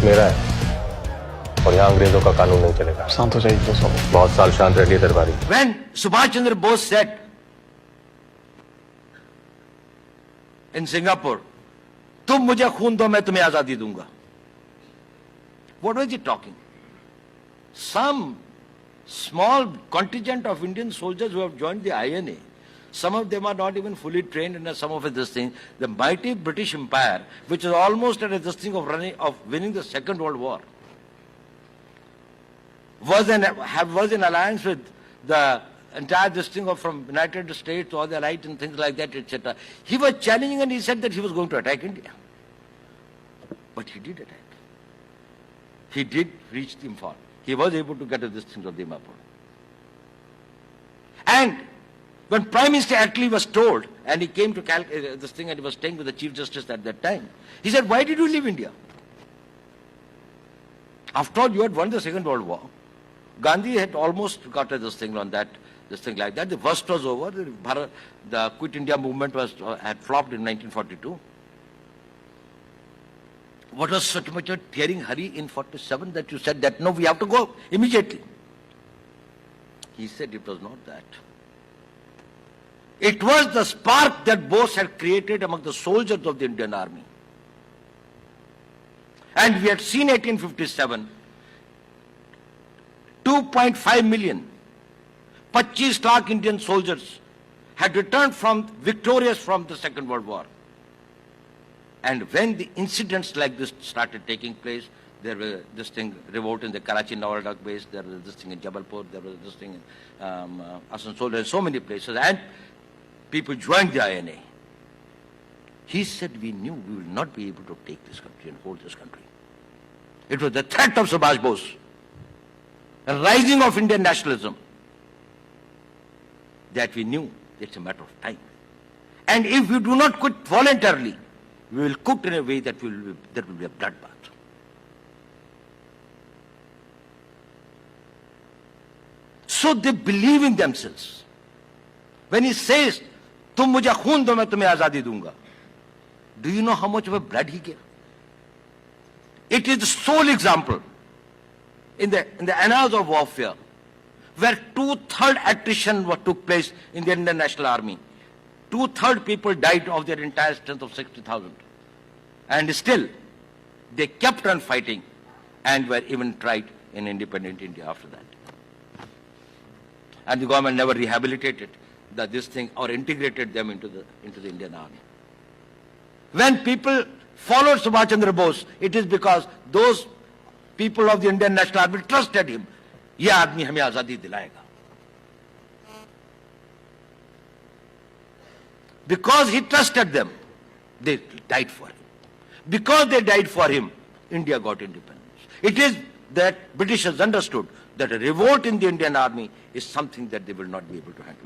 मेरा है और यहाँ अंग्रेजों का कानून नहीं चलेगा। शांत हो जाइए दोस्तों। बहुत साल शांत रह लिए दरबारी। When Subhash Chandra Bose said in Singapore, तुम मुझे खून दो मैं तुम्हें आजादी दूंगा. What was he talking? Some small contingent of Indian soldiers who have joined the INA, some of them are not even fully trained in some of this thing. The mighty British Empire, which is almost at this thing of winning the Second World War, was in alliance with the entire this thing of from United States to all the right and things like that, etc. He was challenging and he said that he was going to attack India. But he did attack. He did reach the Imphal. He was able to get to this thing of the Dimapur. And when Prime Minister Attlee was told, and he came to this thing and he was staying with the Chief Justice at that time, he said, why did you leave India? After all, you had won the Second World War. Gandhi had almost got this thing on that, this thing like that. The worst was over. The Quit India movement had flopped in 1942. What was such much a tearing hurry in 47 that you said that, no, we have to go immediately? He said it was not that. It was the spark that Bose had created among the soldiers of the Indian Army. And we had seen 1857, 2.5 million, 25 lakh Indian soldiers had returned victorious from the Second World War. And when the incidents like this started taking place, there was this thing, revolt in the Karachi Navaldak base, there was this thing in Jabalpur, there was this thing in Asansol, and so many places, and people joined the INA. He said, we knew we will not be able to take this country and hold this country. It was the threat of Subhash Bose, a rising of Indian nationalism, that we knew it's a matter of time. And if we do not quit voluntarily, we will quit in a way that will be a bloodbath. So they believe in themselves. When he says, "Tum mujhe khoon do, main tumhe azadi dunga," do you know how much of a blood he gave? It is the sole example in the annals of warfare where 2/3 attrition took place in the Indian National Army. 2/3 people died of their entire strength of 60,000. And still, they kept on fighting and were even tried in independent India after that. And the government never rehabilitated this thing or integrated them into the Indian Army. When people followed Subhash Chandra Bose, it is because those people of the Indian National Army trusted him. ये आदमी हमें आजादी दिलाएगा. Because he trusted them, they died for him. Because they died for him, India got independence. It is that Britishers understood that a revolt in the Indian Army is something that they will not be able to handle.